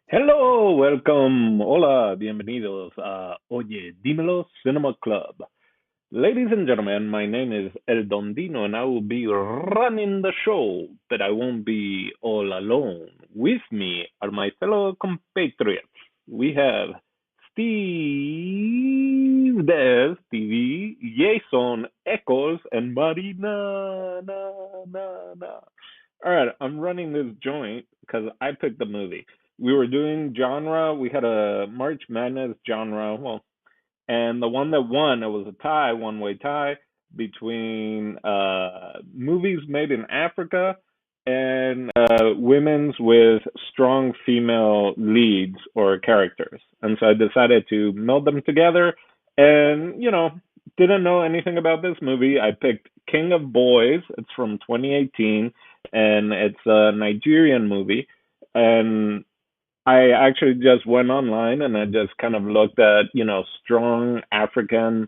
Hello, welcome, hola, bienvenidos a Oye, Dímelo Cinema Club. Ladies and gentlemen, my name is El Dondino and I will be running the show, but I won't be all alone. With me are my fellow compatriots. We have Steve Des, TV, Jason Echoes, and Marina. All right, I'm running this joint because I picked the movie. We were doing genre. We had a March Madness genre. Well, and the one that won, it was a tie, one-way tie between movies made in Africa and women's with strong female leads or characters. And so I decided to meld them together. And didn't know anything about this movie. I picked King of Boys. It's from 2018, and it's a Nigerian movie. And I actually just went online and I just kind of looked at, strong African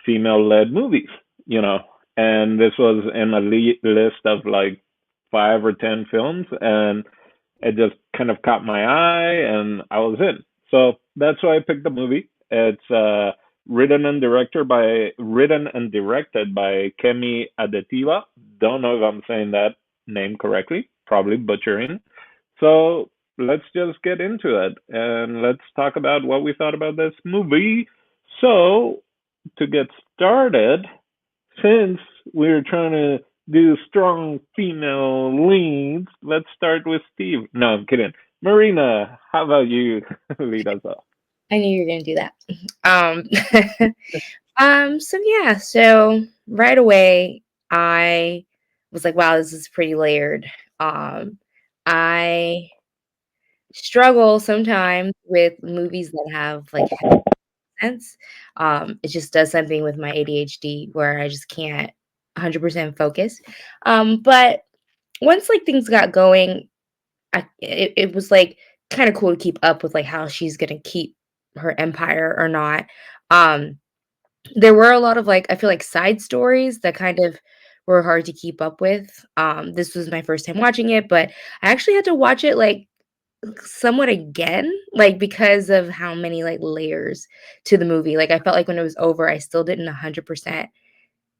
female led movies, and this was in a list of like 5 or 10 films, and it just kind of caught my eye and I was in. So that's why I picked the movie. It's written and directed by Kemi Adetiba. Don't know if I'm saying that name correctly, probably butchering. So let's just get into it and let's talk about what we thought about this movie. So, to get started, since we're trying to do strong female leads, let's start with Steve. No, I'm kidding. Marina, how about you lead us off? I knew you were gonna do that. Um, so right away I was like, wow, this is pretty layered. I struggle sometimes with movies that have like sense. It just does something with my ADHD where I just can't 100% focus. But once like things got going, it was like kind of cool to keep up with like how she's gonna keep her empire or not. Um, there were a lot of like I feel like side stories that kind of were hard to keep up with. This was my first time watching it, but I actually had to watch it like somewhat again, like because of how many like layers to the movie. Like I felt like when it was over, I still didn't 100%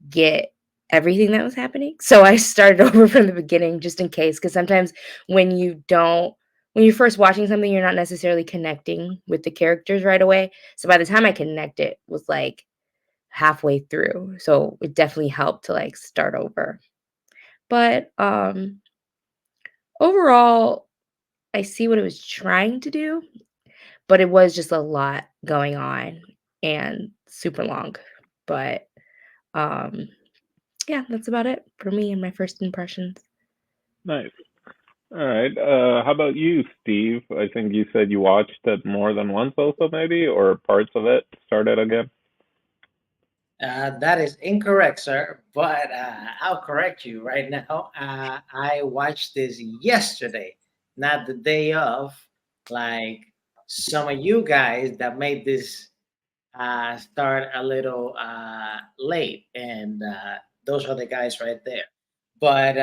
get everything that was happening. So I started over from the beginning just in case, because sometimes when you don't, when you're first watching something, you're not necessarily connecting with the characters right away. So by the time I connect it was like halfway through. So it definitely helped to like start over. But overall, I see what it was trying to do, but it was just a lot going on and super long. But um yeah, that's about it for me and my first impressions. Nice. All right. How about you, Steve? I think you said you watched it more than once, also, maybe, or parts of it. Started again. That is incorrect, sir. But I'll correct you right now. I watched this yesterday, not the day of, like some of you guys that made this start a little late, and those are the guys right there. But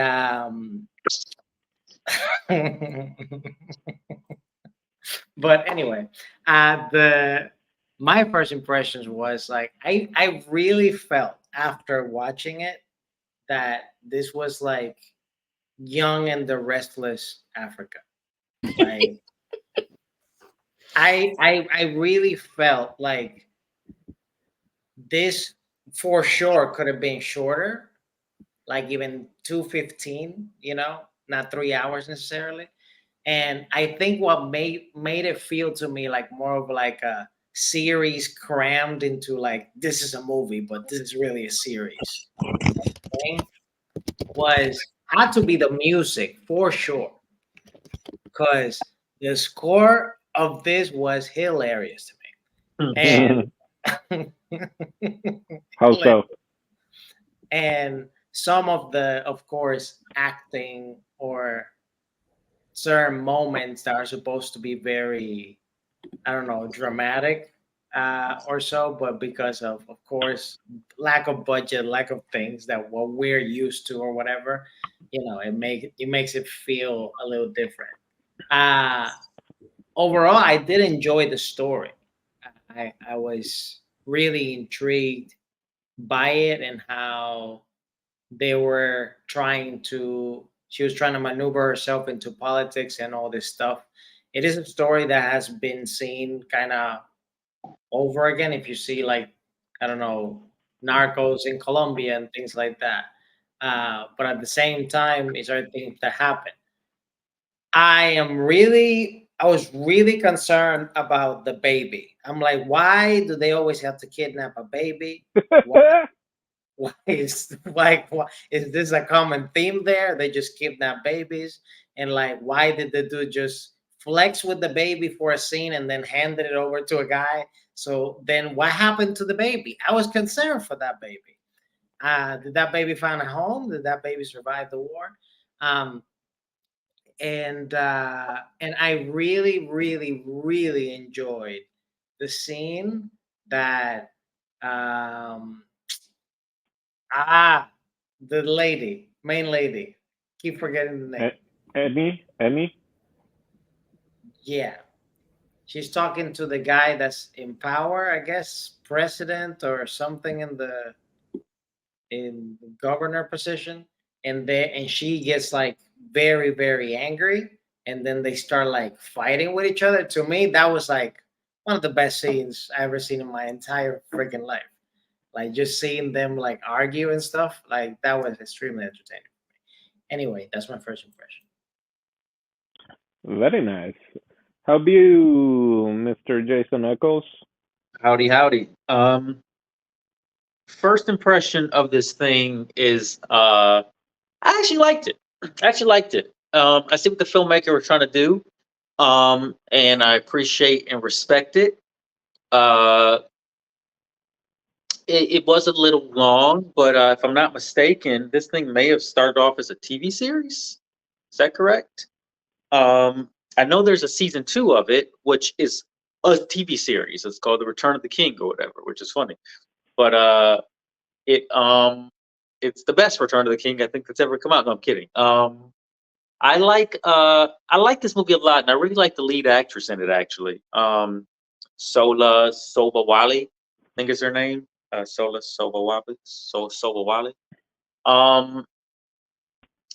but anyway, the my first impressions was like I really felt after watching it that this was like Young and the Restless Africa. Like I really felt like this for sure could have been shorter, like even 2:15, not 3 hours necessarily. And I think what made it feel to me like more of like a series crammed into like this is a movie, but this is really a series thing was had to be the music for sure. Because the score of this was hilarious to me. And How so? and some of the of course acting or certain moments that are supposed to be very, I don't know, dramatic or so, but because of course, lack of budget, lack of things that what we're used to or whatever, it makes it feel a little different. Uh, overall, I did enjoy the story. I was really intrigued by it and how they were trying to she was trying to maneuver herself into politics and all this stuff. It is a story that has been seen kind of over again. If you see, like, I don't know, Narcos in Colombia and things like that. But at the same time, it's other things that happen. I was really concerned about the baby. I'm like, why do they always have to kidnap a baby? Why, why is this a common theme there? They just kidnap babies, and like, why did the dude just flex with the baby for a scene and then handed it over to a guy? So then, what happened to the baby? I was concerned for that baby. Did that baby find a home? Did that baby survive the war? Um, and I really, really, really enjoyed the scene that um ah the lady, main lady, keep forgetting the name. Emmy. Yeah, she's talking to the guy that's in power, I guess, president or something in the governor position, and she gets like very, very angry, and then they start like fighting with each other. To me, that was like one of the best scenes I ever seen in my entire freaking life. Like, just seeing them like argue and stuff, like that was extremely entertaining. Anyway, that's my first impression. Very nice. How about you, Mr. Jason Eccles? Howdy, howdy. First impression of this thing is I actually liked it. I actually liked it. I see what the filmmaker was trying to do, and I appreciate and respect it. Uh, it was a little long, but if I'm not mistaken, this thing may have started off as a TV series. Is that correct? I know there's a season 2 of it, which is a TV series. It's called The Return of the King or whatever, which is funny. But it it's the best Return of the King I think that's ever come out. No, I'm kidding. I like this movie a lot, and I really like the lead actress in it actually. Sola Sobowale, I think is her name. Sola Sobowale. Sobowale. Um,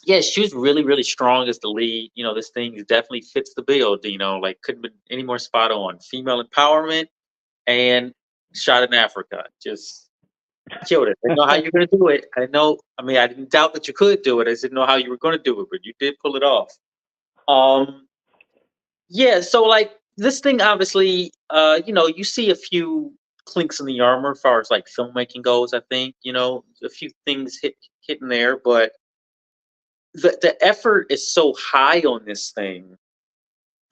yeah, she was really, really strong as the lead. You know, this thing definitely fits the bill. You know, like couldn't be any more spot on. Female empowerment and shot in Africa. Just killed it. I didn't know how you were gonna do it. I know. I mean, I didn't doubt that you could do it. I just didn't know how you were gonna do it, but you did pull it off. Um, yeah. So like this thing, obviously, you see a few clinks in the armor as far as like filmmaking goes. I think a few things hitting there, but the effort is so high on this thing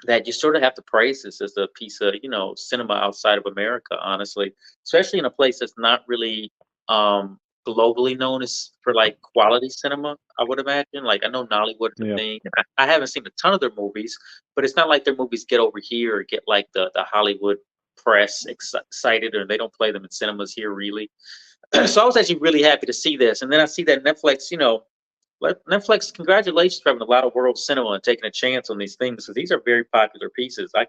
that you sort of have to praise this as a piece of cinema outside of America, honestly, especially in a place that's not really globally known as for like quality cinema. I would imagine. Like I know Nollywood is a Yeah. thing. I haven't seen a ton of their movies, but it's not like their movies get over here or get like the Hollywood press excited, or they don't play them in cinemas here really. So I was actually really happy to see this, and then I see that Netflix, Netflix, congratulations for having a lot of world cinema and taking a chance on these things because these are very popular pieces. I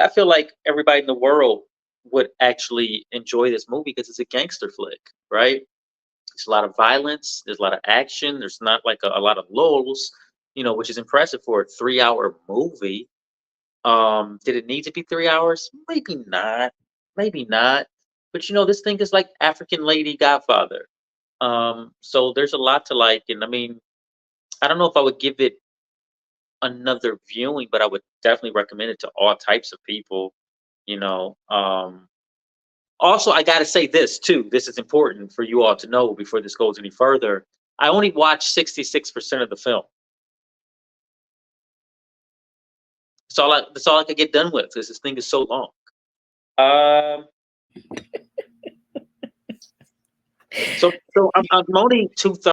feel like everybody in the world would actually enjoy this movie because it's a gangster flick, right? There's a lot of violence, there's a lot of action, there's not like a lot of lulls, which is impressive for a 3-hour movie. Did it need to be 3 hours? Maybe not. But this thing is like African Lady Godfather. So there's a lot to like, and I mean, I don't know if I would give it another viewing, but I would definitely recommend it to all types of people. You know. Also, I got to say this too. This is important for you all to know before this goes any further. I only watched 66% of the film. That's all I could get done with because this thing is so long. So I'm only 2/3.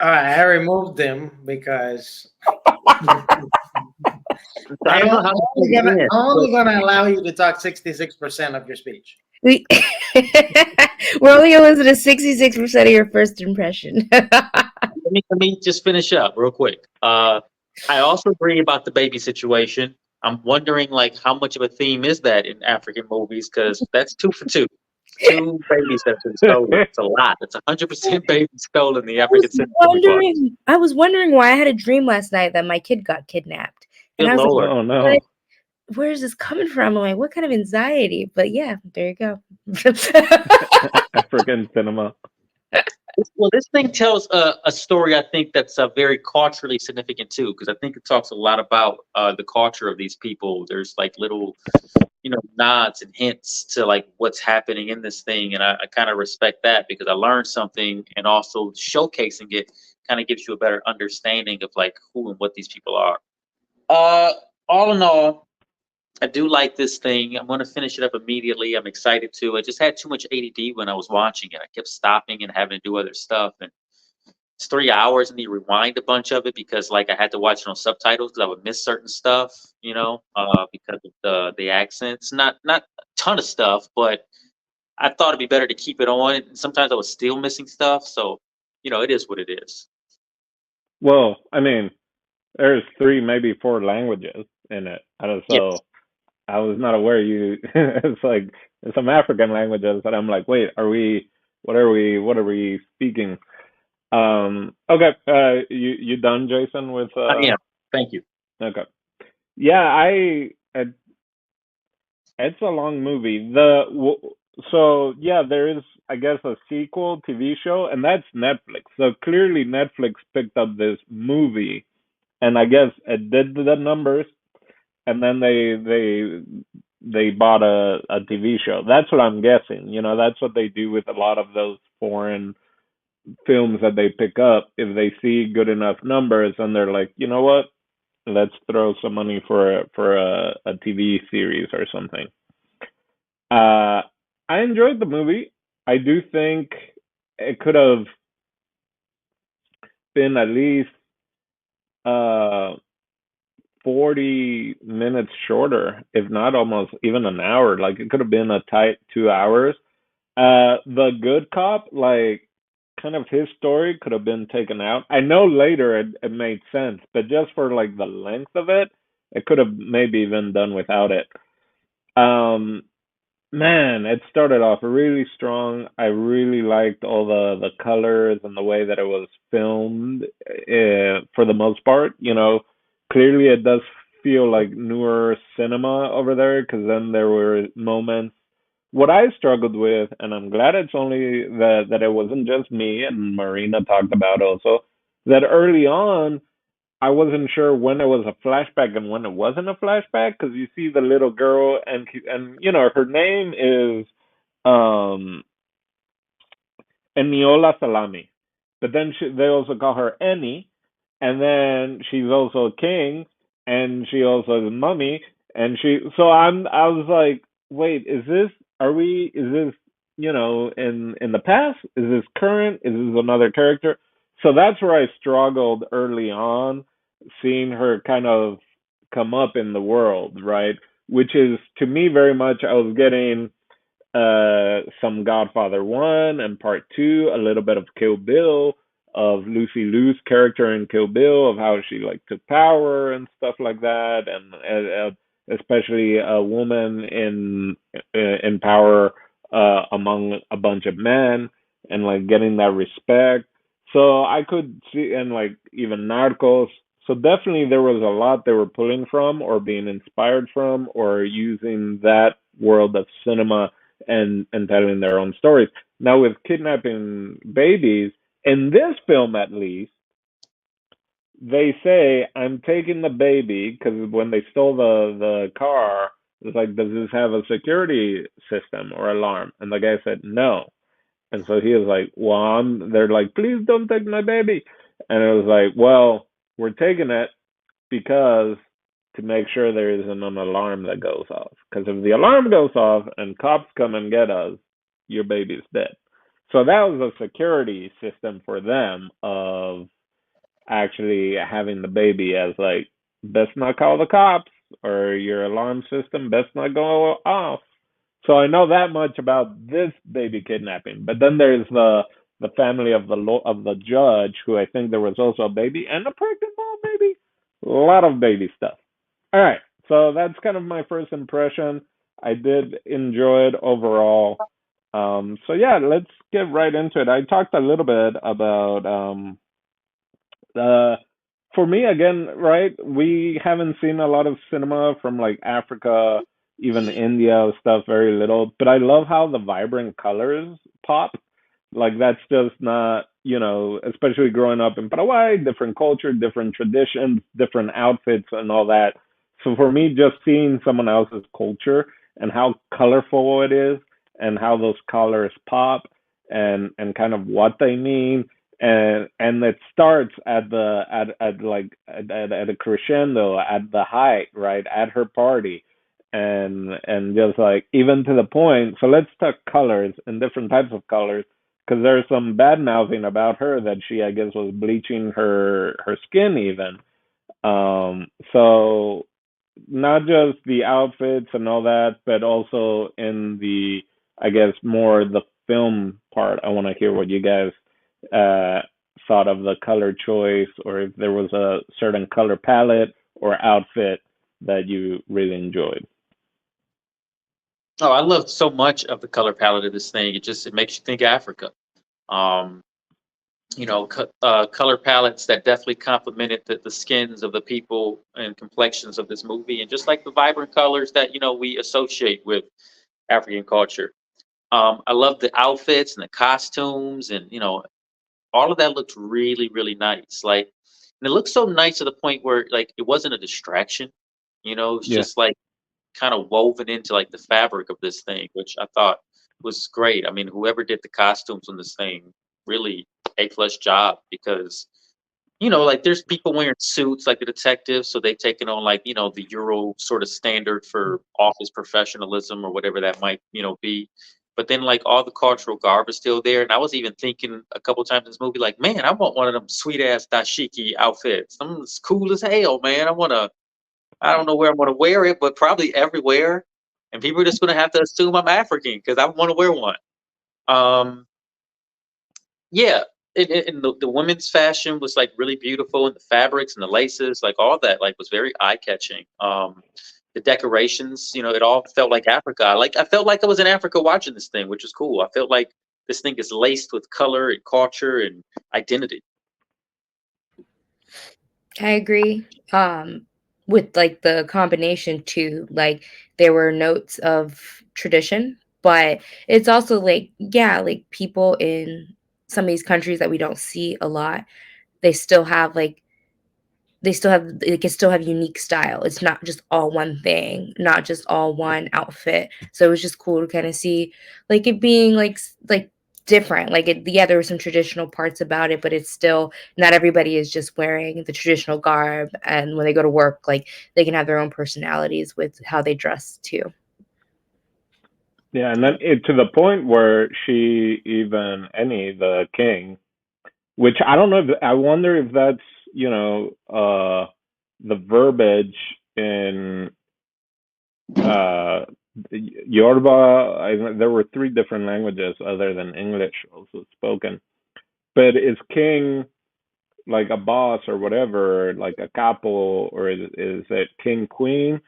All right, I removed them because I don't know how I'm only gonna allow you to talk 66% of your speech. We're only going to listen to 66% of your first impression. Let me just finish up real quick. I also agree about the baby situation. I'm wondering like how much of a theme is that in African movies because that's 2 for 2. 2 babies that's been stolen. It's a lot. It's 100% babies stolen in the African cinema we watch. I was wondering why I had a dream last night that my kid got kidnapped. And Good I was like, lord. Oh no. what? Where is this coming from? I'm like, what kind of anxiety? But yeah, there you go. African cinema. Well, this thing tells a story I think that's very culturally significant too, because I think it talks a lot about the culture of these people. There's like little, nods and hints to like what's happening in this thing, and I kind of respect that because I learned something, and also showcasing it kind of gives you a better understanding of like who and what these people are. Uh, all in all, I do like this thing. I'm going to finish it up immediately. I'm excited to. I just had too much ADD when I was watching it. I kept stopping and having to do other stuff. And it's 3 hours, and you rewind a bunch of it because, like, I had to watch it on subtitles because I would miss certain stuff, because of the accents. Not a ton of stuff, but I thought it'd be better to keep it on. And sometimes I was still missing stuff, so it is what it is. Well, I mean, there's 3, maybe 4 languages in it. Yes. So I was not aware you. It's like some African languages, and I'm like, wait, What are we speaking? Okay. You done, Jason? With Yeah. Thank you. Okay. Yeah, it's a long movie. So yeah, there is, I guess, a sequel TV show, and that's Netflix. So clearly Netflix picked up this movie, and I guess it did the numbers, and then they bought a TV show. That's what I'm guessing. That's what they do with a lot of those foreign films that they pick up. If they see good enough numbers, and they're like, you know what, let's throw some money for a TV series or something. I enjoyed the movie. I do think it could have been at least uh 40 minutes shorter, if not almost even an hour. Like it could have been a tight 2 hours. The good cop, like kind of his story could have been taken out. I know later it made sense, but just for like the length of it, it could have maybe been done without it. Um, Man, it started off really strong. I really liked all the colors and the way that it was filmed. For the most part, clearly it does feel like newer cinema over there. Because then there were moments. What I struggled with, and I'm glad it's only that it wasn't just me, and Marina talked about also that early on I wasn't sure when it was a flashback and when it wasn't a flashback, because you see the little girl, and her name is um Eniola Salami, but then they also call her Eni, and then she's also a king, and she also is a mummy, and I was like, wait, is this in the past? Is this current? Is this another character? So that's where I struggled early on, seeing her kind of come up in the world, right? Which is to me very much I was getting some Godfather 1 and Part 2, a little bit of Kill Bill, of Lucy Liu's character in Kill Bill, of how she like took power and stuff like that, and especially a woman in power among a bunch of men, and like getting that respect. So I could see, and like even Narcos. So definitely there was a lot they were pulling from, or being inspired from, or using that world of cinema and telling their own stories. Now with kidnapping babies, in this film at least, they say I'm taking the baby because when they stole the car, it's like, does this have a security system or alarm? And the guy said no. And so he was like, well, they're like, please don't take my baby. And it was like, well, we're taking it because to make sure there isn't an alarm that goes off. Because if the alarm goes off and cops come and get us, your baby's dead. So that was a security system for them of actually having the baby as like, best not call the cops, or your alarm system best not go off. So I know that much about this baby kidnapping. But then there's the family of the judge, who I think there was also a baby and a pregnant mom, maybe. A lot of baby stuff. All right. So that's kind of my first impression. I did enjoy it overall. So yeah, let's get right into it. I talked a little bit about uh, for me again, right? We haven't seen a lot of cinema from like Africa, even India stuff, very little. But I love how the vibrant colors pop. Like that's just not, especially growing up in Paraguay, different culture, different traditions, different outfits, and all that. So for me, just seeing someone else's culture and how colorful it is, and how those colors pop, and kind of what they mean, and it starts at a crescendo at the height, right, at her party, and just like even to the point. So let's talk colors and different types of colors, because there's some bad mouthing about her that she, I guess, was bleaching her skin even. So not just the outfits and all that, but also in the, I guess, more the film part. I want to hear what you guys uh, thought of the color choice, or if there was a certain color palette or outfit that you really enjoyed. Oh, I love so much of the color palette of this thing. It makes you think Africa. Um, color palettes that definitely complemented the skins of the people and complexions of this movie, and just like the vibrant colors that we associate with African culture. I love the outfits and the costumes, and all of that looked really, really nice. Like, and it looked so nice to the point where like it wasn't a distraction. It's Yeah. just like kind of woven into like the fabric of this thing, which I thought was great. I mean, whoever did the costumes on this thing really A+ job, because like there's people wearing suits like the detectives, so they've taken on like the Euro sort of standard for office professionalism or whatever that might be. But then like all the cultural garb is still there, and I was even thinking a couple times in this movie, like, man, I want one of them sweet ass dashiki outfits. Something that's cool as hell, man. I don't know where I'm gonna wear it, but probably everywhere. And people are just gonna have to assume I'm African because I want to wear one. Um, yeah, and the women's fashion was like really beautiful, and the fabrics and the laces, like all that, like was very eye catching. The decorations, it all felt like Africa. I felt like I was in Africa watching this thing, which is cool. I felt like this thing is laced with color and culture and identity. I agree. With like the combination too, like there were notes of tradition, but it's also like, yeah, like people in some of these countries that we don't see a lot, they still have like they can still have unique style. It's not just all one thing, not just all one outfit. So it was just cool to kind of see like it being like like different. Like yeah, there were some traditional parts about it, but it's still not everybody is just wearing the traditional garb. And when they go to work, like they can have their own personalities with how they dress too. Yeah, and then to the point where she even any the king, which I don't know. I wonder if that's the verbiage in uh Yoruba. There were three different languages other than English also spoken. But is king like a boss or whatever, like a capo, or is it king queen?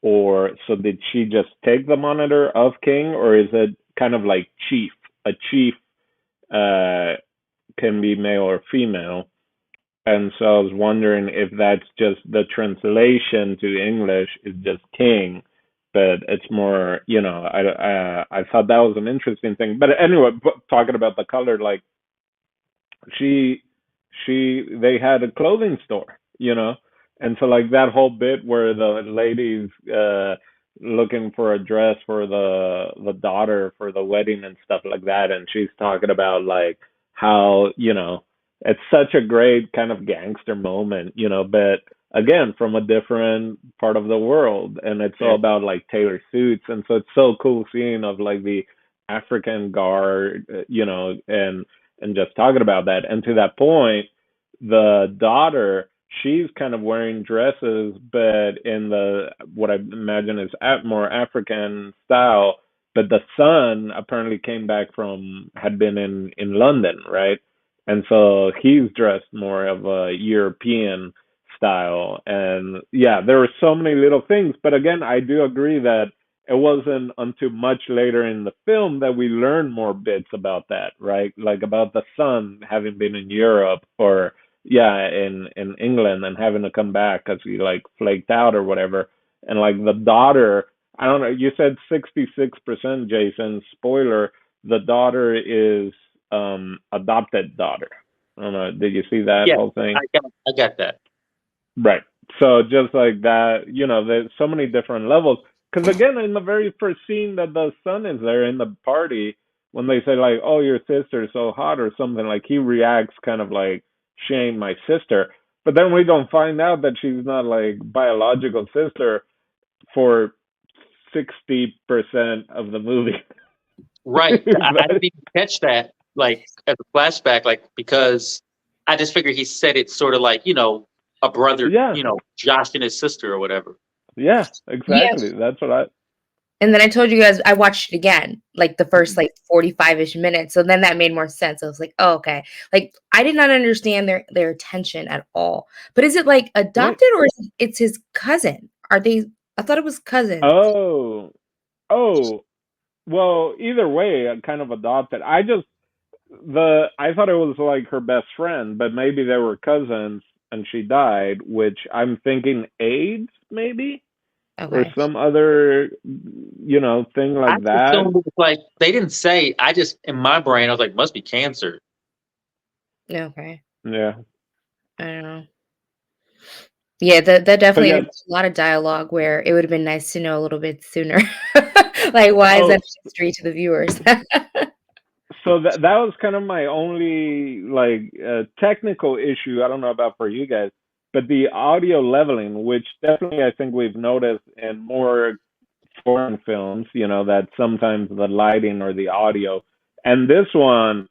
Or so did she just take the monitor of king, or is it kind of like chief? A chief uh, can be male or female. And so I was wondering if that's just the translation to English is just king, but it's more, I thought that was an interesting thing. But anyway, talking about the color, like she they had a clothing store, and so like that whole bit where the ladies looking for a dress for the daughter for the wedding and stuff like that, and she's talking about like how it's such a great kind of gangster moment, but again from a different part of the world, and it's all about like tailor suits, and so it's so cool seeing of like the African guard, and just talking about that. And to that point, the daughter, she's kind of wearing dresses, but in the what I imagine is more African style. But the son apparently came back had been in London, right? And so he's dressed more of a European style. And yeah, there were so many little things. But again, I do agree that it wasn't until much later in the film that we learned more bits about that, right? Like about the son having been in Europe, or yeah, in England, and having to come back because he like flaked out or whatever. And like the daughter, I don't know, you said 66%, Jason. Spoiler, the daughter is adopted daughter. I don't know, did you see that Yeah, whole thing? I got that. Right. So just like that, there's so many different levels. Because again, in the very first scene that the son is there in the party, when they say like, "Oh, your sister's so hot" or something, like he reacts kind of like, "Shame my sister." But then we don't find out that she's not like biological sister for 60% of the movie. Right. I didn't even catch that, like, as a flashback, like, because I just figured he said it sort of like, a brother, Yeah, Josh and his sister or whatever. yeah, Yeah. exactly. That's what I. And then I told you guys I watched it again, like the first like 45-ish minutes. So then that made more sense. I was like, oh, okay. Like I did not understand their attention at all. But is it like Right. adopted or it's his cousin? Are they? I thought it was cousins. Oh, oh. Well, either way, kind of adopted. I thought it was like her best friend, but maybe they were cousins and she died, which I'm thinking AIDS maybe, or Okay. some other thing I like just that. assumed it was like they didn't say. I just in my brain I was like, must be cancer. Okay. Yeah. I don't know. Yeah, that But definitely yeah, is a lot of dialogue where it would have been nice to know a little bit sooner. Like, why is oh, that a mystery to the viewers? so that was kind of my only like technical issue. I don't know about for you guys, but the audio leveling, which definitely I think we've noticed in more foreign films, that sometimes the lighting or the audio, and this one,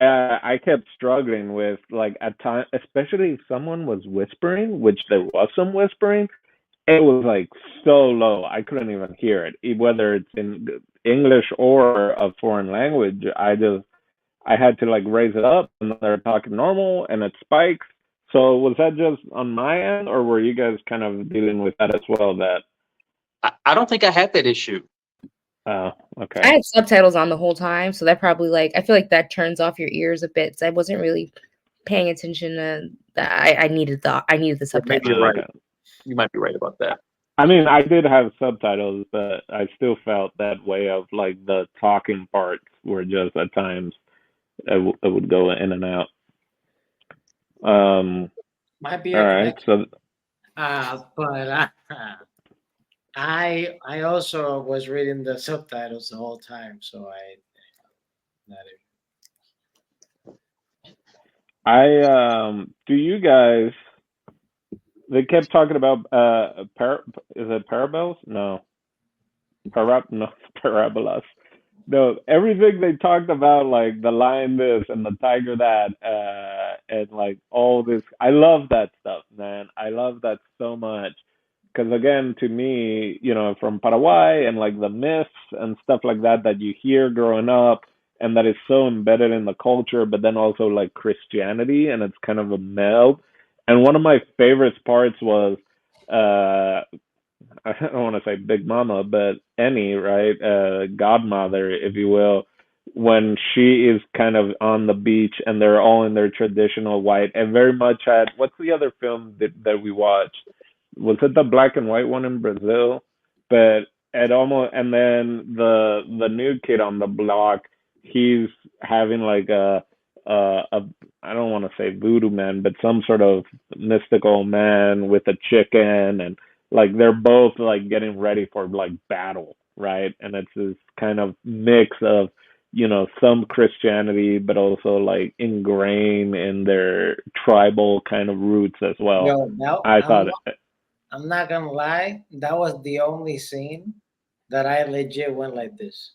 I kept struggling with, like, at times, especially if someone was whispering, which there was some whispering. It was like so low, I couldn't even hear it, whether it's in English or a foreign language. I had to like raise it up, and they're talking normal, and it spikes. So was that just on my end, or were you guys kind of dealing with that as well? That I don't think I had that issue. oh, I okay. had subtitles on the whole time, so that probably like I feel like that turns off your ears a bit. So I wasn't really paying attention to that. I needed the Yeah, maybe you're subtitles. right. Okay. You might be right about that. I mean, I did have subtitles, but I still felt that way of like the talking parts were just at times it would go in and out. Might be All a right. connection. So But I also was reading the subtitles the whole time, so not do you guys? They kept talking about is it parables? No, no, parabolas. No, everything they talked about, like the lion this and the tiger that, and like all this. I love that stuff, man. I love that so much. Because again, to me, from Paraguay and like the myths and stuff like that you hear growing up, and that is so embedded in the culture, but then also like Christianity, and it's kind of a meld. And one of my favorite parts was, uh, I don't want to say Big Mama, but Annie, right? Godmother, if you will, when she is kind of on the beach and they're all in their traditional white, and very much had, what's the other film that we watched? Was it the black and white one in Brazil? But it almost, and then the new kid on the block, he's having like a I don't want to say voodoo man, but some sort of mystical man with a chicken, and like they're both like getting ready for like battle, right? And it's this kind of mix of some Christianity, but also like ingrained in their tribal kind of roots as well. Yo, now I thought I'm not gonna lie, that was the only scene that I legit went like this.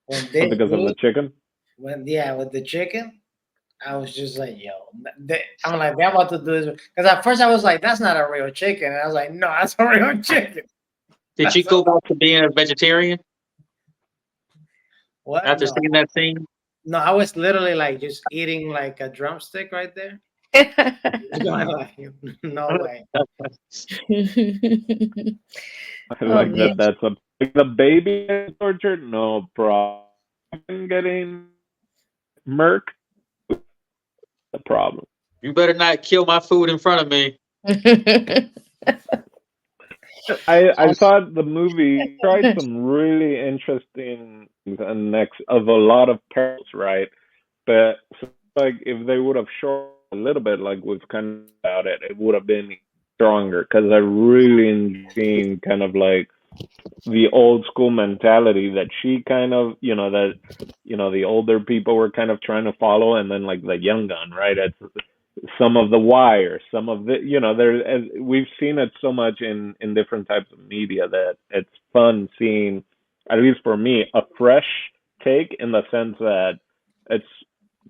When this because of the dude, chicken. with the chicken, I was just like, yo, I'm like, they're about to do this. Because at first I was like, that's not a real chicken. And I was like, no, that's a real chicken. Did you That's a, go back to being a vegetarian what? after No, seeing that scene? no, I was literally like just eating like a drumstick right there. He's going like, no way. I Oh like that. man. That's a like the baby getting tortured. No problem. Getting murk. The problem. You better not kill my food in front of me. I thought the movie tried some really interesting things and next of a lot of perils, right? But so, like if they would have shortened a little bit, like we've kind of about it, it would have been stronger. Because I really enjoyed kind of like the old school mentality that she kind of, that the older people were kind of trying to follow, and then like the young gun, right? It's some of the wire, some of the, there, as we've seen it so much in different types of media that it's fun seeing, at least for me, a fresh take in the sense that it's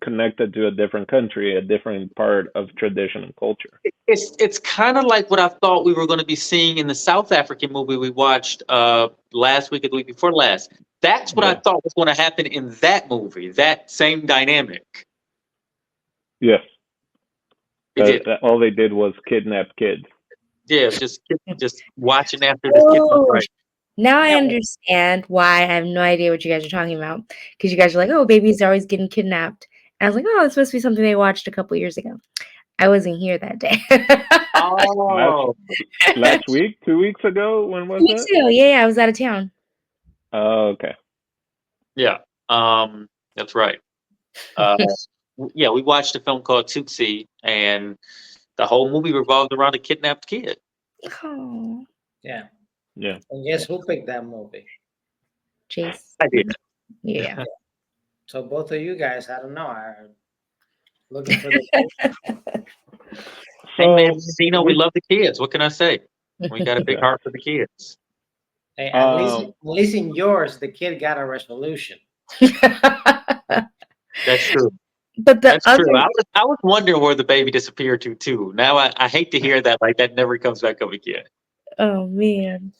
connected to a different country, a different part of tradition and culture. It's kind of like what I thought we were going to be seeing in the South African movie we watched last week or the week before last. That's what I Yeah. thought was going to happen in that movie. That same dynamic. Yes. It did. All they did was kidnap kids. Yeah, just watching after this kid. Oh, Right. now I understand why. I have no idea what you guys are talking about, because you guys are like, "Oh, babies are always getting kidnapped." And I was like, "Oh, it's supposed to be something they watched a couple years ago." I wasn't here that day. Last Oh, last week, 2 weeks ago, when was 2 weeks that? ago, yeah, I was out of town. Oh, okay. yeah. That's right. Uh, yeah, we watched a film called Tootsie, and the whole movie revolved around a kidnapped kid. Oh, Yeah. Yeah. And guess who picked that movie? Chase. I did. Yeah. So both of you guys, I don't know, are looking for the. Hey man, So we we love the kids. What can I say? We got a big yeah. heart for the kids. Hey, Um at least in yours, the kid got a resolution. That's true. But the That's other, true. I was wondering where the baby disappeared to too. Now I hate to hear that like that never comes back up again. oh man,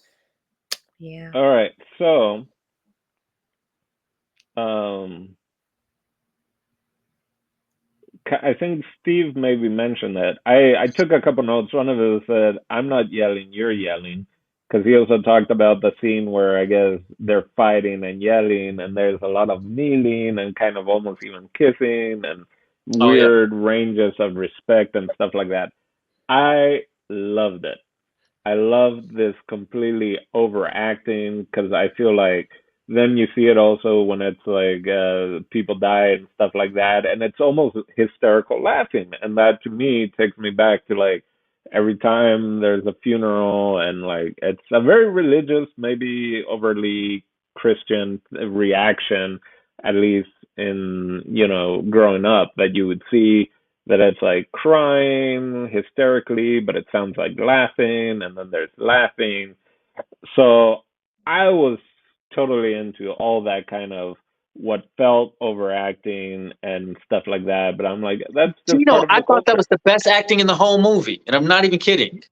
yeah. all right. So um I think Steve maybe mentioned that. I took a couple notes. One of it said, "I'm not yelling, you're yelling," because he also talked about the scene where I guess they're fighting and yelling, and there's a lot of kneeling and kind of almost even kissing and Oh yeah. weird ranges of respect and stuff like that. I loved it. I love this completely overacting because I feel like then you see it also when it's like people die and stuff like that, and it's almost hysterical laughing, and that to me takes me back to like every time there's a funeral and like it's a very religious, maybe overly Christian reaction, at least in growing up that you would see that it's like crying hysterically, but it sounds like laughing, and then there's laughing. So I was totally into all that kind of what felt overacting and stuff like that. But I'm like, that's just part of I the thought that was culture. the best acting in the whole movie, and I'm not even kidding.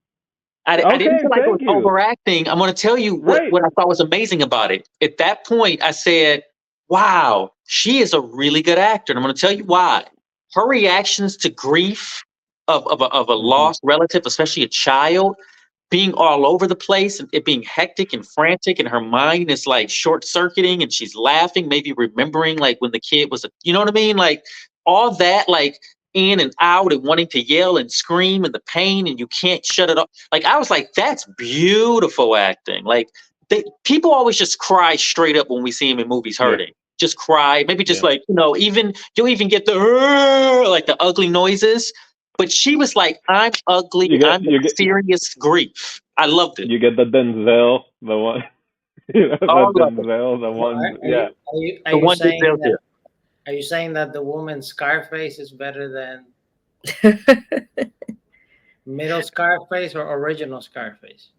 I didn't Okay, feel like it was thank you. overacting. I'm going to tell you Right. what I thought was amazing about it. At that point, I said, wow, she is a really good actor. And I'm going to tell you why. Her reactions to grief of a Hmm. lost relative, especially a child, being all over the place and it being hectic and frantic, and her mind is like short circuiting and she's laughing, maybe remembering like when the kid was, you know what I mean? Like all that, like in and out and wanting to yell and scream and the pain and you can't shut it off. Like I was like, that's beautiful acting. Like people always just cry straight up when we see him in movies Yeah. hurting. Just cry, maybe just Yeah. like even you'll even get the like the ugly noises. But she was like, I'm ugly. You get I'm in you get serious grief. I loved it. you get the Denzel, the one, the All of it. Denzel, the So one. Yeah. are The you one saying Denzel that did. the woman Scarface is better than middle Scarface or original Scarface?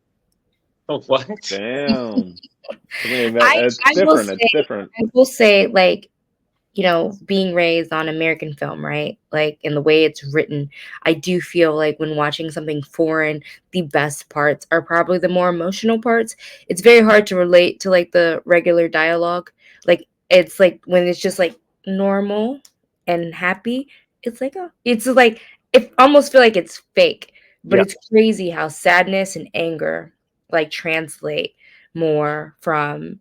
Oh, what? Damn. I mean, I it's I will different. It's say different. like, being raised on American film, right? Like in the way it's written, I do feel like when watching something foreign, the best parts are probably the more emotional parts. It's very hard to relate to like the regular dialogue. Like it's like when it's just like normal and happy, it's like, oh, it's like it almost feel like it's fake, but Yeah. it's crazy how sadness and anger like translate more from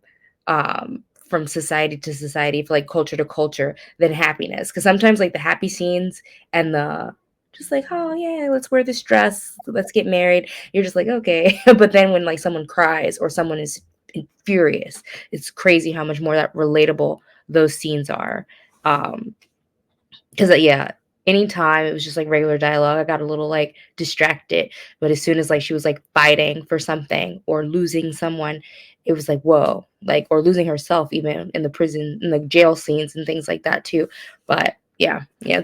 society to society, for like culture to culture, than happiness. Because sometimes like the happy scenes and the just like, oh yeah, let's wear this dress, let's get married, you're just like, okay. But then when like someone cries or someone is furious, it's crazy how much more that relatable those scenes are. Because yeah, anytime it was just like regular dialogue, I got a little like distracted. But as soon as like she was like fighting for something or losing someone, it was like whoa, like, or losing herself even in the prison, in the jail scenes and things like that too. But yeah, yeah,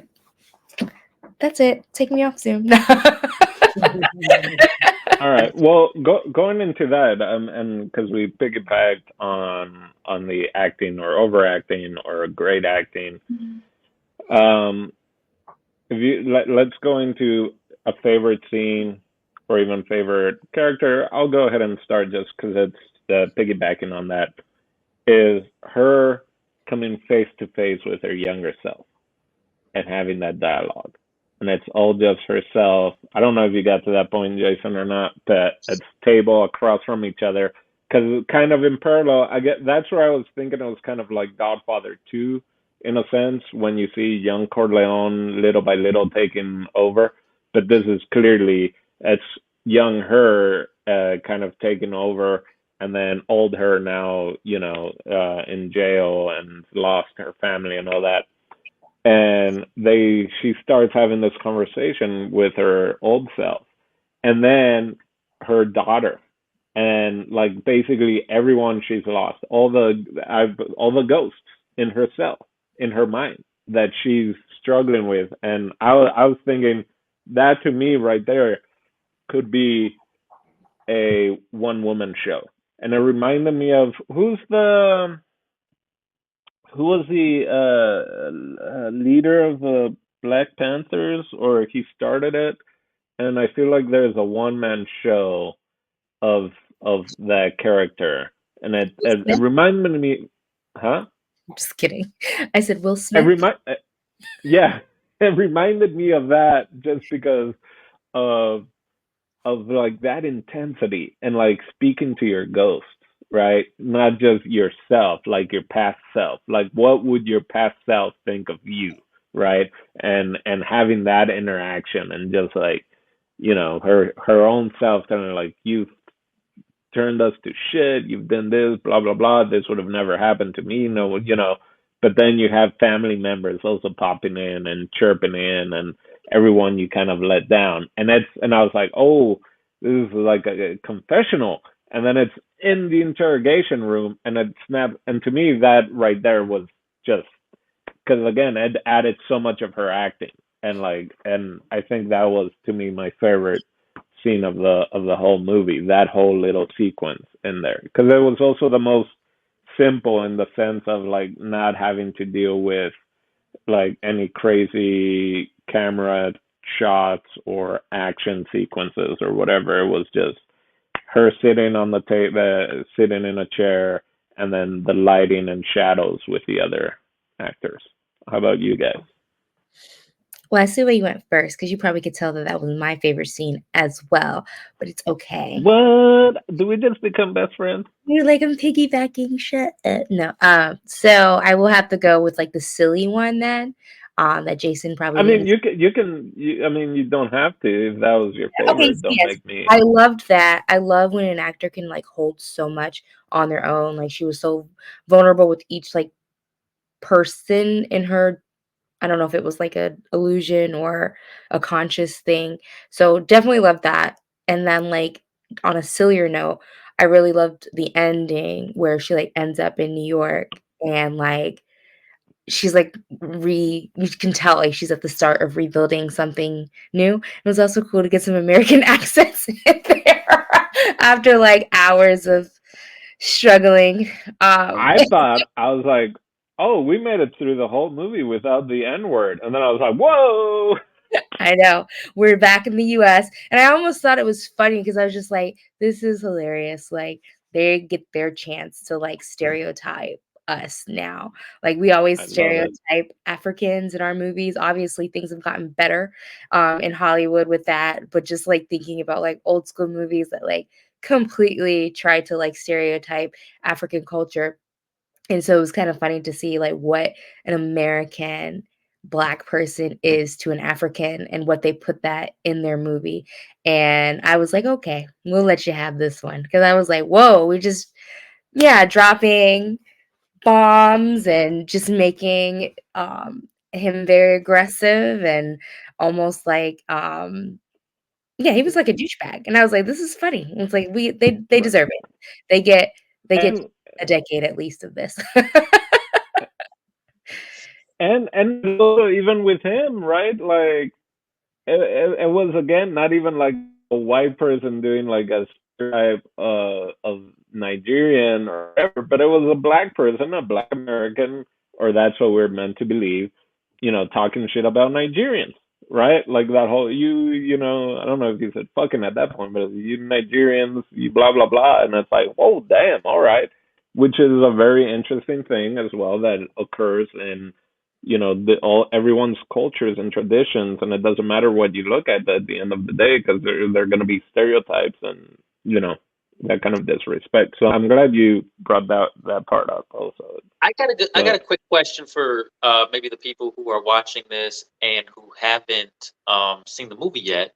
that's it. Take me off soon. All right. Well, going into that, and because we piggybacked on the acting or overacting or great acting, um, if you let's go into a favorite scene or even favorite character. I'll go ahead and start just because it's piggybacking on that. Is her coming face to face with her younger self and having that dialogue. And it's all just herself. I don't know if you got to that point, Jason, or not, but it's table across from each other. Because kind of in parallel, I get that's where I was thinking it was kind of like Godfather 2 in a sense, when you see young Corleone little by little taking over. But this is clearly, it's young her kind of taking over, and then old her now, in jail and lost her family and all that. And she starts having this conversation with her old self, and then her daughter, and like basically everyone she's lost, all the ghosts in herself, in her mind, that she's struggling with. And I was thinking that, to me right there, could be a one woman show. And it reminded me of who was the leader of the Black Panthers, or he started it. And I feel like there's a one man show of that character, and Will it Smith? reminded me, huh? I'm just kidding. I said Will It Smith. remind Yeah, it reminded me of that just because of like that intensity and like speaking to your ghosts, right? Not just yourself, like your past self. Like what would your past self think of you, right? And having that interaction, and just like, her own self telling her like, you turned us to shit, you've done this, blah blah blah, this would have never happened to me, no. But then you have family members also popping in and chirping in, and everyone you kind of let down. And I was like, oh, this is like a confessional. And then it's in the interrogation room, and it snapped. And to me, that right there was just, because again, it added so much of her acting. And I think that was, to me, my favorite scene of the whole movie, that whole little sequence in there, because it was also the most simple, in the sense of like not having to deal with like any crazy camera shots or action sequences or whatever. It was just her sitting on the table, sitting in a chair, and then the lighting and shadows with the other actors. How about you guys? Well, I see where you went first because you probably could tell that that was my favorite scene as well, but it's okay. What? Do we just become best friends? You're like, I'm piggybacking. Shut up. No. So I will have to go with like the silly one then. That Jason I probably mean, didn't. I mean, you don't have to. If that was your Okay, favorite, so don't yes, make me. I loved that. I love when an actor can like hold so much on their own. Like she was so vulnerable with each like person in her. I don't know if it was like a illusion or a conscious thing. So definitely loved that. And then like on a sillier note, I really loved the ending where she like ends up in New York and like she's like you can tell like she's at the start of rebuilding something new. It was also cool to get some American accents in there after like hours of struggling. I thought, I was like, oh, we made it through the whole movie without the N word, and then I was like, whoa. I know. We're back in the US. And I almost thought it was funny because I was just like, this is hilarious. Like they get their chance to like stereotype us now. Like we always I love it. stereotype Africans in our movies. Obviously, things have gotten better in Hollywood with that, but just like thinking about like old school movies that like completely try to like stereotype African culture. And so it was kind of funny to see like what an American Black person is to an African and what they put that in their movie. And I was like, okay, we'll let you have this one. Because I was like, whoa, we just, yeah, dropping bombs and just making him very aggressive and almost like yeah, he was like a douchebag. And I was like, this is funny. And it's like they Right. deserve it. They get And a decade at least of this. and also even with him, right? Like it was again not even like a white person doing like a stereotype of Nigerian or whatever, but it was a black person, a black American, or that's what we're meant to believe, talking shit about Nigerians, right? Like that whole I don't know if he said fucking at that point, but you Nigerians, you blah blah blah, and it's like, whoa, damn, all right, which is a very interesting thing as well that occurs in everyone's cultures and traditions, and it doesn't matter what you look at the end of the day, because they're going to be stereotypes and that kind of disrespect. So I'm glad you brought that part up also. I got a quick question for maybe the people who are watching this and who haven't seen the movie yet.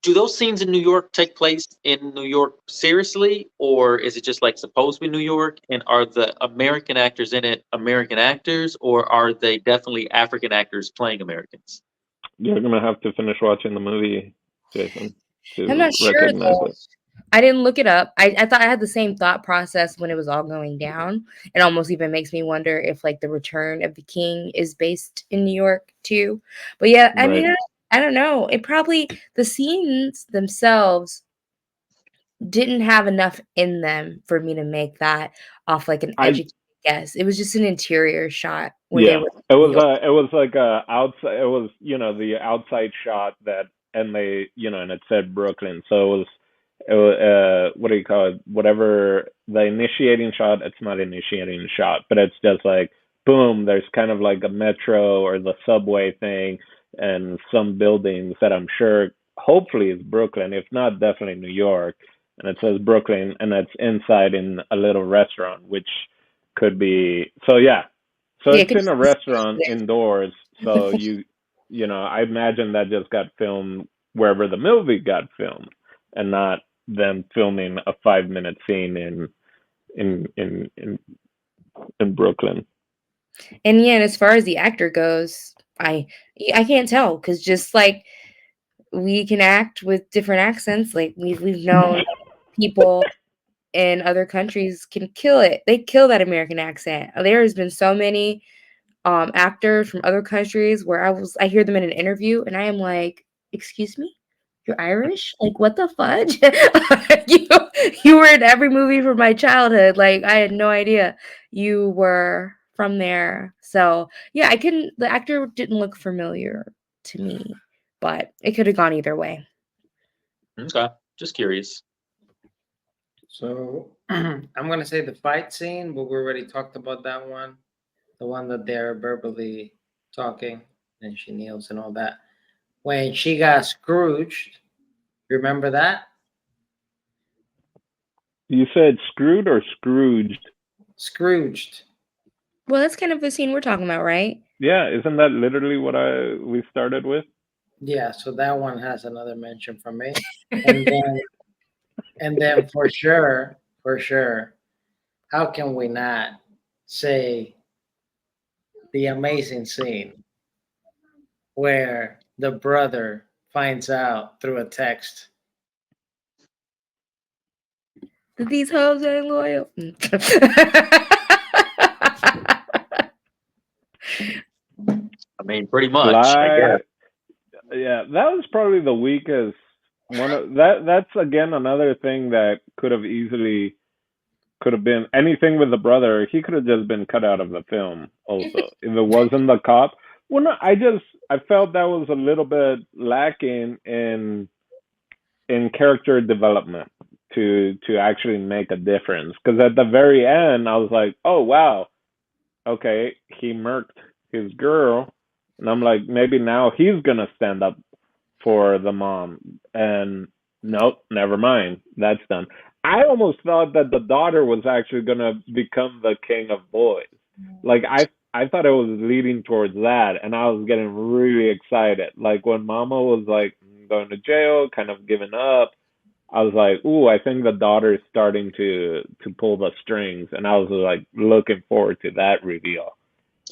Do those scenes in New York take place in New York seriously, or is it just like supposed to be New York? And are the American actors in it American actors, or are they definitely African actors playing Americans? You're gonna have to finish watching the movie, Jason, I'm to not sure recognize though. it. I didn't look it up. I thought I had the same thought process when it was all going down. It almost even makes me wonder if like the Return of the King is based in New York too. But yeah, I mean, Right. I don't know. It probably the scenes themselves didn't have enough in them for me to make that off like an I educated guess. It was just an interior shot where they Yeah, were it in New was York. it was like a outside. It was the outside shot that, and they and it said Brooklyn. So it was what do you call it? Whatever the initiating shot. It's not initiating shot, but it's just like boom. There's kind of like a metro or the subway thing, and some buildings that I'm sure hopefully is Brooklyn. If not, definitely New York. And it says Brooklyn, and it's inside in a little restaurant, which could be so. Yeah, so Yeah, it it's could in a just restaurant indoors. So I imagine that just got filmed wherever the movie got filmed, and not them filming a 5 minute scene in in in in Brooklyn. And yeah, and as far as the actor goes, I can't tell because just like we can act with different accents, like we've known people in other countries can kill it. They kill that American accent. There has been so many actors from other countries where I hear them in an interview and I am like, excuse me? You're Irish? Like what the fudge? you you were in every movie from my childhood. Like I had no idea you were from there. So yeah, the actor didn't look familiar to me, but it could have gone either way. Okay, just curious. So I'm gonna say the fight scene, but we already talked about that one. The one that they're verbally talking and she kneels and all that. When she got Scrooged, remember that? You said screwed or Scrooged? Scrooged. Well, that's kind of the scene we're talking about, right? Yeah, isn't that literally what we started with? Yeah, so that one has another mention from me. And then for sure, how can we not say the amazing scene where the brother finds out through a text? That these hoes ain't loyal. I mean, pretty much, I guess. Fly. Yeah, that was probably the weakest one of that. That's again another thing that could have been anything with the brother. He could have just been cut out of the film. Also, if it wasn't the cop. Well, no, I felt that was a little bit lacking in character development. to actually make a difference. Because at the very end, I was like, oh wow, okay, he murked his girl, and I'm like, maybe now he's gonna stand up for the mom. And nope, never mind, that's done. I almost thought that the daughter was actually gonna become the king of boys. Like I thought it was leading towards that, and I was getting really excited. Like when Mama was like going to jail, kind of giving up, I was like, "Ooh, I think the daughter is starting to pull the strings," and I was like looking forward to that reveal.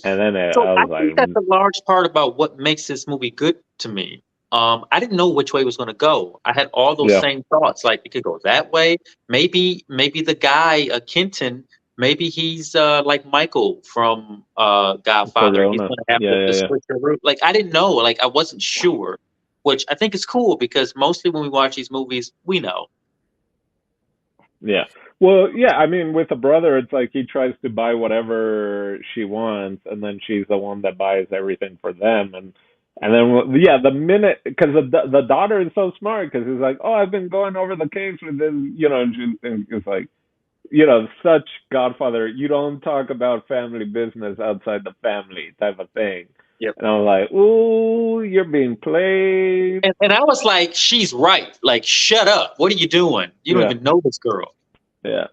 And then So I I was like, think that's a large part about what makes this movie good to me. I didn't know which way it was going to go. I had all those "Yeah, same thoughts, like it could go that way. Maybe the guy, Kenton, maybe he's like Michael from Godfather, and he's Corona, going to have yeah, to yeah, yeah." switch the route. Like I didn't know, like I wasn't sure, which I think is cool because mostly when we watch these movies, we know. Yeah. Well, yeah, I mean, with a brother, it's like he tries to buy whatever she wants, and then she's the one that buys everything for them. And then, yeah, the minute, because the daughter is so smart, because he's like, oh, I've been going over the case with this, and it's like, such Godfather, you don't talk about family business outside the family type of thing. Yep. And I was like, ooh, you're being played. And I was like, she's right. Like, shut up. What are you doing? You don't Yeah. even know this girl. Yeah.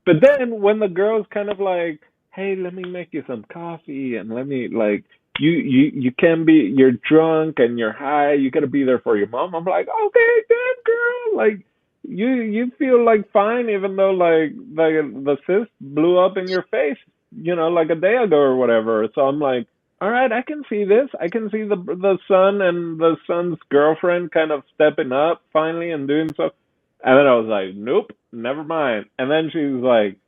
But then when the girl's kind of like, "Hey, let me make you some coffee and let me like you can be you're drunk and you're high, you gotta be there for your mom." I'm like, "Okay, good girl." Like you feel like fine even though like the cyst blew up in your face, like a day ago or whatever. So I'm like, "All right, I can see this. I can see the son and the son's girlfriend kind of stepping up finally and doing so." And then I was like, nope, never mind. And then she was like,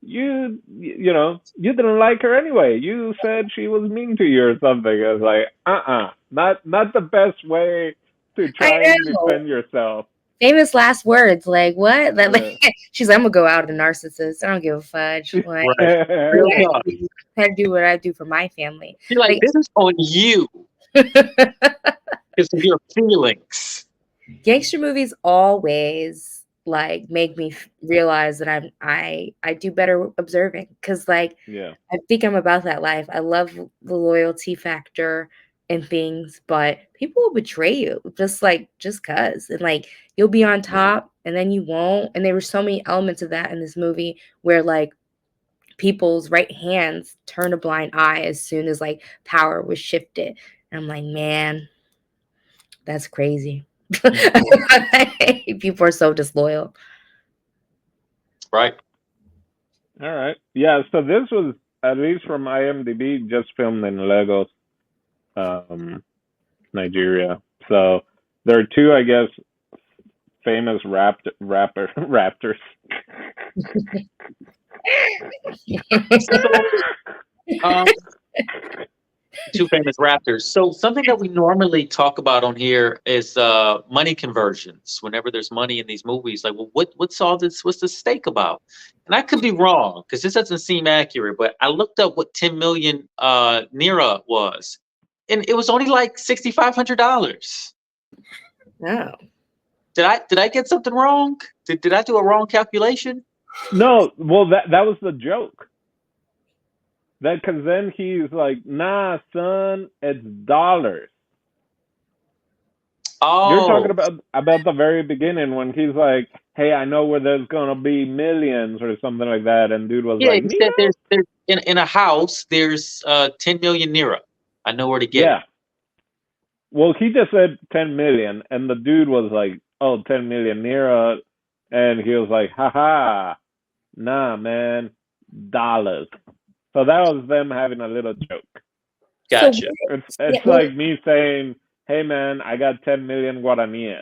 you didn't like her anyway. You said she was mean to you or something. I was like, not the best way to I try and know. defend yourself. Famous last words, like what? That Uh, she's like, I'm gonna go out a narcissist. I don't give a fudge. Like, Right. Real talk. I do what I do for my family. You're like, Like, this is on you. It's your feelings. gangster movies always like make me realize that I do better observing because like yeah, I think I'm about that life. I love the loyalty factor and things, but people will betray you just cuz, and like you'll be on top and then you won't. And there were so many elements of that in this movie where like people's right hands turn a blind eye as soon as like power was shifted. And I'm like, man, that's crazy. People are so disloyal. Right. all right. Yeah, so this was, at least from IMDb, just filmed in Lagos, Nigeria. So there are two, I guess, famous raptors. So, um, two famous raptors. So something that we normally talk about on here is money conversions. Whenever there's money in these movies, like, well, what's all this? What's the stake about? And I could be wrong because this doesn't seem accurate. But I looked up what 10 million Nira was, and it was only like $6,500. Oh. Did I get something wrong? Did I do a wrong calculation? No, well, that was the joke. That because then he's like, nah, son, it's dollars. You're talking Oh, about the very beginning when he's like, hey, I know where there's gonna be millions or something like that, and dude was yeah. like, He said Nina? there's in a house there's 10 million Nira. I know where to get it. Yeah. Well, he just said 10 million, and the dude was like, oh, 10 million Nira, and he was like, haha, nah, man, dollars. So that was them having a little joke. So Gotcha. It's like me saying, "Hey man, I got 10 million guaraníes."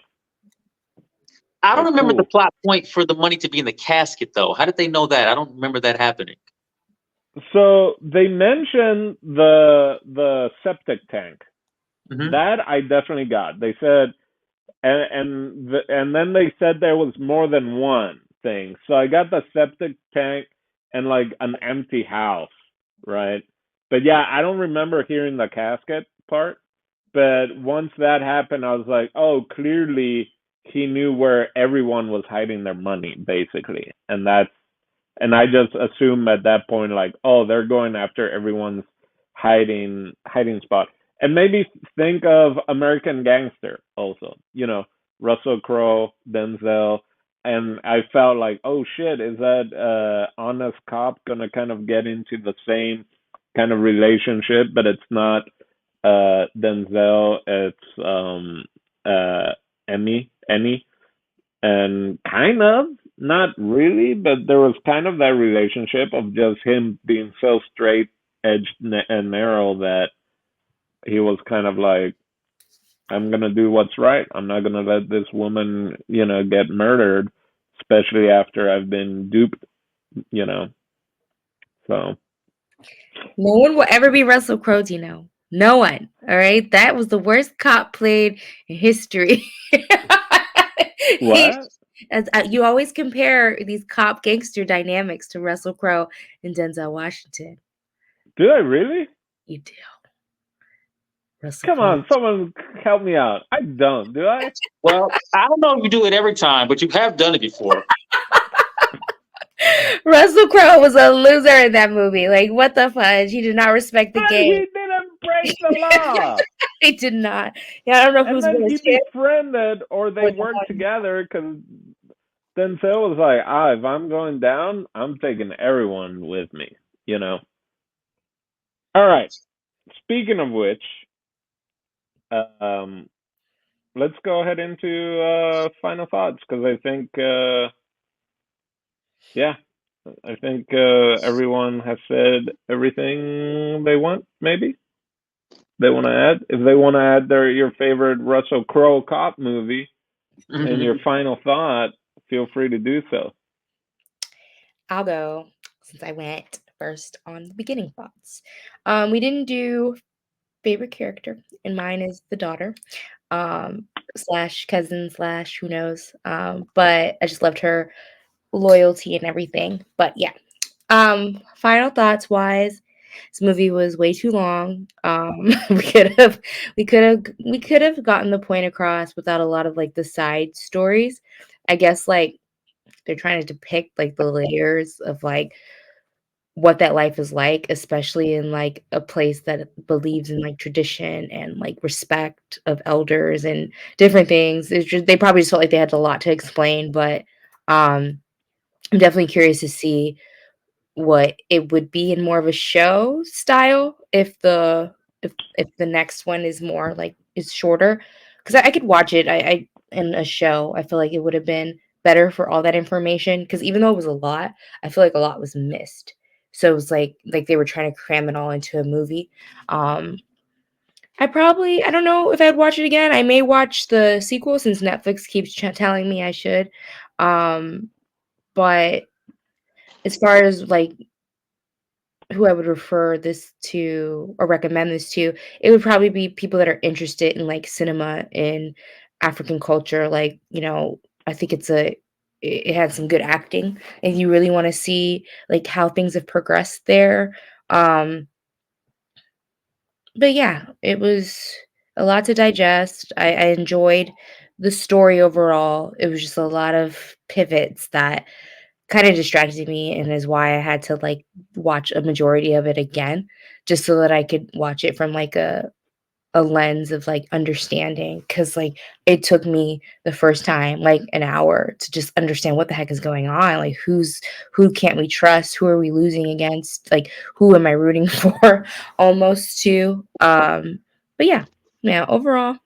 I don't Like remember the cool. plot point for the money to be in the casket, though. How did they know that? I don't remember that happening. So they mentioned the septic tank. Hmm. That I definitely got. They said, and then they said there was more than one thing. So I got the septic tank and like an empty house, right? But yeah, I don't remember hearing the casket part. But once that happened, I was like, oh, clearly he knew where everyone was hiding their money, basically, and I just assume at that point, like, oh, they're going after everyone's hiding spot. And maybe think of American Gangster also. Russell Crowe, Denzel, and I felt like, oh shit, is that honest cop gonna kind of get into the same kind of relationship, but it's not Denzel, it's Emmy, and kind of not really, but there was kind of that relationship of just him being so straight edged and narrow that he was kind of like, I'm gonna do what's right. I'm not gonna let this woman, get murdered, especially after I've been duped, you know. So No one will ever be Russell Crowe, no one. All right, that was the worst cop played in history. He, what? as you always compare these cop gangster dynamics to Russell Crowe and Denzel Washington. Did I really? You do. Russell Come Crowe. on, someone help me out. I don't, do I? Well, I don't know if you do it every time, but you have done it before. Russell Crowe was a loser in that movie. Like, what the fudge? He did not respect the But game. he didn't break the law. He did not. Yeah, I don't know And who's then going he to share. befriended, or they Or worked together, because Denzel was like, if I'm going down, I'm taking. With me, you know. All right. Speaking of which, um, let's go ahead into final thoughts, because I think, yeah, I think everyone has said everything they want. Maybe they want to add. If they want to add your favorite Russell Crowe cop movie and your final thought, feel free to do so. I'll go since I went first on the beginning thoughts. We didn't do favorite character, and mine is the daughter, slash cousin slash who knows. But I just loved her loyalty and everything. But yeah. Final thoughts wise, this movie was way too long. We could have gotten the point across without a lot of like the side stories. I guess like they're trying to depict like the layers of like what that life is like, especially in like a place that believes in like tradition and like respect of elders and different things. It's just they probably just felt like they had a lot to explain, but um I'm definitely curious to see what it would be in more of a show style if the next one is more like is shorter, because I could watch it I in a show. I feel like it would have been better for all that information, because even though it was a lot, I feel like a lot was missed. So it was like they were trying to cram it all into a movie. um I don't know if I'd watch it again. I may watch the sequel since Netflix keeps telling me I should. But as far as like who I would refer this to or recommend this to, it would probably be people that are interested in like cinema and African culture. Like, I think it had some good acting, and you really want to see like how things have progressed there. Um, but yeah, it was a lot to digest. I enjoyed the story overall. It was just a lot of pivots that kind of distracted me, and is why I had to like watch a majority of it again, just so that I could watch it from like a lens of like understanding, because like it took me the first time like an hour to just understand what the heck is going on, like who can't we trust, who are we losing against, like who am I rooting for, almost to but yeah, overall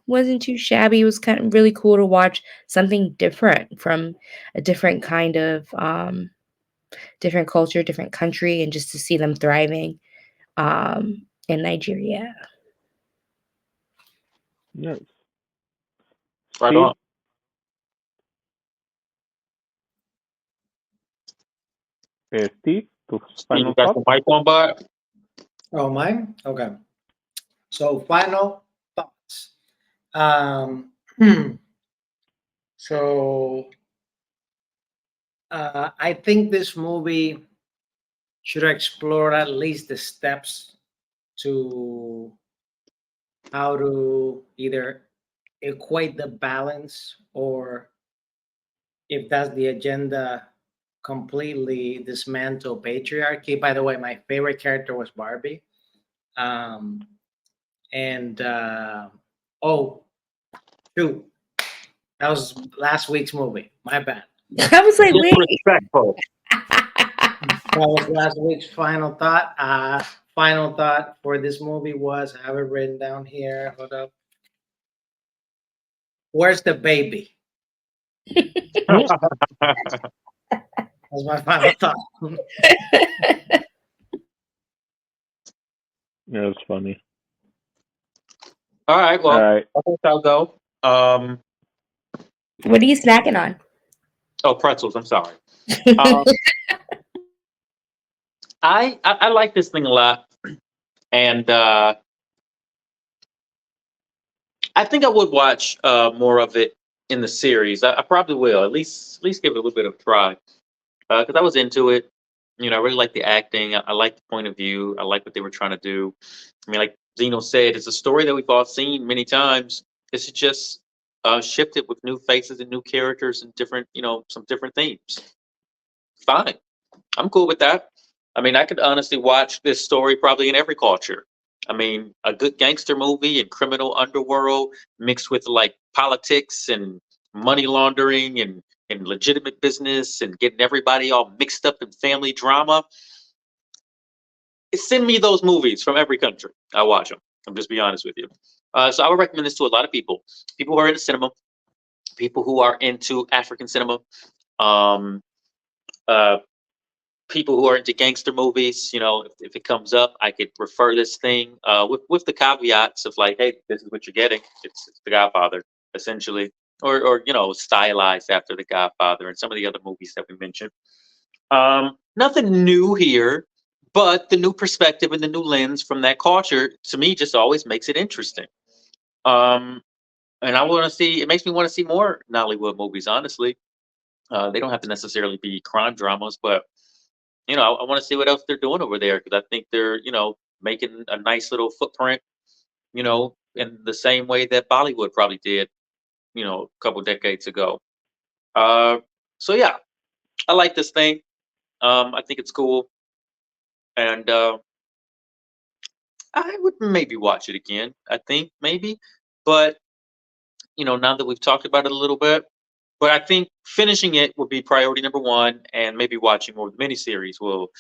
wasn't too shabby. It was kind of really cool to watch something different from a different kind of different culture, different country, and just to see them thriving in Nigeria. Yes. Right Steve? on. Steve, tus Steve, you final got thoughts? your mic on, bud? Oh, mine? Okay. So final thoughts. Um, so I think this movie should explore at least the steps to how to either equate the balance, or if that's the agenda, completely dismantle patriarchy. By the way, my favorite character was Barbie. Um, and oh, shoot, that was last week's movie. My bad. I was like, wait. Disrespectful. That was last week's final thought. Final thought for this movie was, I have it written down here. Hold up. Where's the baby? That's my final thought. Yeah, it's funny. All right, well, All right. I think I'll go. What are you snacking on? Oh, pretzels. I'm sorry. Um, I like this thing a lot, and I think I would watch more of it in the series. I probably will at least give it a little bit of a try because I was into it. You know, I really like the acting. I like the point of view. I like what they were trying to do. I mean, like Zeno said, it's a story that we've all seen many times. It's just shifted with new faces and new characters and different, some different themes. Fine, I'm cool with that. I mean, I could honestly watch this story probably in every culture. I mean, a good gangster movie and criminal underworld mixed with like politics and money laundering and legitimate business and getting everybody all mixed up in family drama. Send me those movies from every country. I watch them. I'm just be honest with you. So I would recommend this to a lot of people who are into cinema, people who are into African cinema, um, uh, people who are into gangster movies. You know, if it comes up, I could refer this thing with the caveats of like, hey, this is what you're getting. It's The Godfather, essentially, or stylized after The Godfather and some of the other movies that we mentioned. Nothing new here, but the new perspective and the new lens from that culture to me just always makes it interesting. Um, and I want to see. It makes me want to see more Nollywood movies. Honestly, they don't have to necessarily be crime dramas, but I want to see what else they're doing over there because I think they're making a nice little footprint. In the same way that Bollywood probably did. A couple decades ago. Uh, so yeah, I like this thing. I think it's cool, and I would maybe watch it again. I think maybe, but now that we've talked about it a little bit, but I think finishing it would be priority number one, and maybe watching more of the miniseries will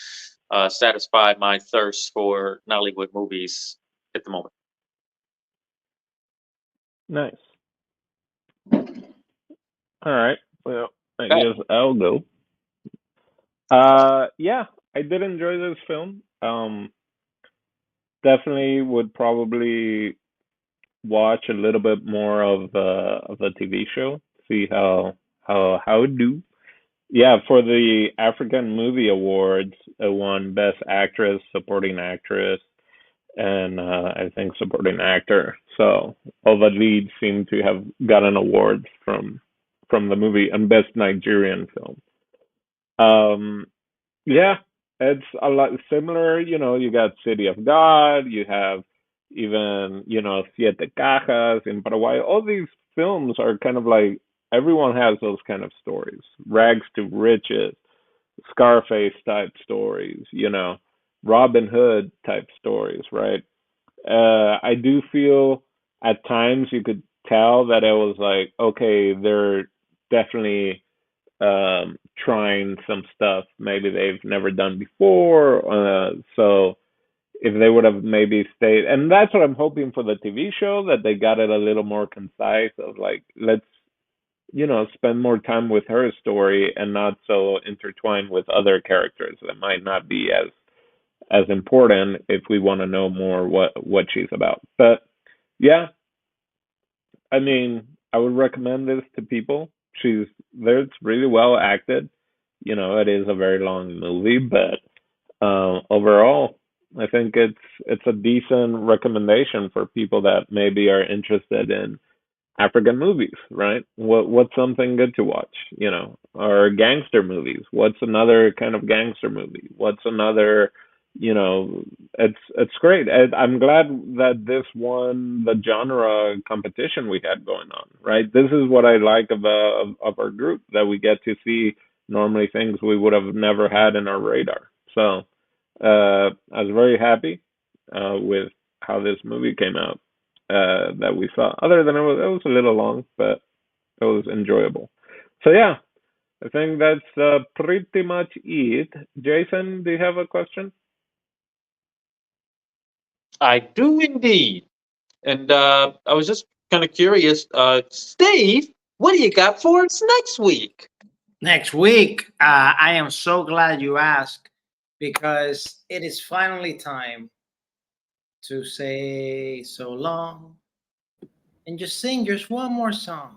satisfy my thirst for Nollywood movies at the moment. Nice. All right. Well, I Right. guess I'll go. Yeah, I did enjoy this film. Definitely would probably watch a little bit more of the TV show. See how it do. Yeah, for the African Movie Awards, it won Best Actress, Supporting Actress, and I think Supporting Actor. So all the leads seem to have gotten awards from the movie and Best Nigerian Film. Um, yeah, it's a lot similar. You got City of God. You have even Siete Cajas in Paraguay. All these films are kind of like everyone has those kind of stories, rags to riches, Scarface type stories. Robin Hood type stories, right? I do feel at times you could tell that it was like, okay, they're definitely trying some stuff maybe they've never done before. So if they would have maybe stayed, and that's what I'm hoping for the TV show, that they got it a little more concise of like, let's spend more time with her story and not so intertwined with other characters that might not be as important if we want to know more what she's about. But yeah, I mean, I would recommend this to people. She's there. It's really well acted. It is a very long movie, but overall, I think it's a decent recommendation for people that maybe are interested in African movies, right? What's something good to watch? Or gangster movies. What's another kind of gangster movie? What's another, you know, it's great. I'm glad that this won the genre competition we had going on. Right, this is what I like of our group, that we get to see normally things we would have never had in our radar. So I was very happy with how this movie came out that we saw. Other than it was a little long, but it was enjoyable. So yeah, I think that's pretty much it. Jason, do you have a question? I do indeed. And I was just kind of curious, Steve, what do you got for us next week? Next week, I am so glad you asked, because it is finally time to say so long and just sing just one more song,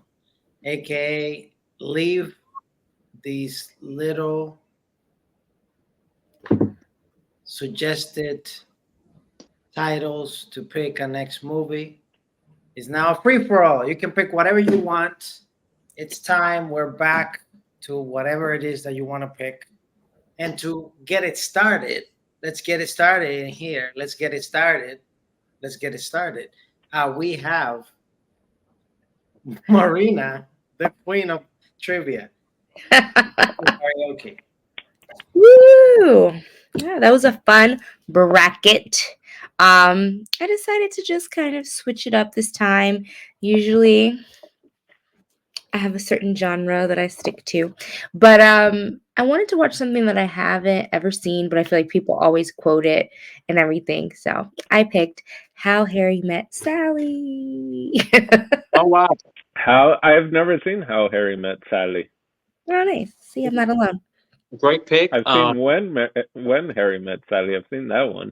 aka leave these little suggested titles to pick a next movie. It's now a free for all. You can pick whatever you want. It's time. We're back to whatever it is that you want to pick. And to get it started, let's get it started in here. Let's get it started. Let's get it started. We have Marina, the queen of trivia. Karaoke. Woo! Yeah, that was a fun bracket. I decided to just kind of switch it up this time. Usually I have a certain genre that I stick to. But I wanted to watch something that I haven't ever seen, but I feel like people always quote it and everything. So I picked How Harry Met Sally. Oh, wow. How I've never seen How Harry Met Sally. Oh, nice. See, I'm not alone. Great pick. I've seen when Harry Met Sally. I've seen that one.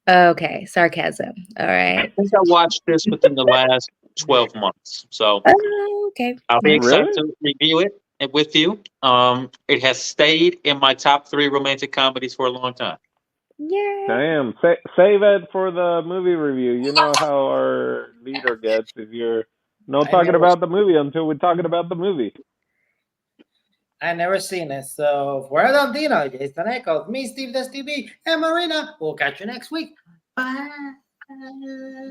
Okay, sarcasm. All I right. think I watched this within the last 12 months. So Oh, okay. I'll be Oh, excited really? to review it with you. It has stayed in my top 3 romantic comedies for a long time. Yeah. Damn. Save it for the movie review. You know how our leader gets if you're not I talking never, about the movie until we're talking about the movie. I never seen it. So for Adantino, Jason Echols, me, Steve the TV, and Marina, we'll catch you next week. Bye. Bye.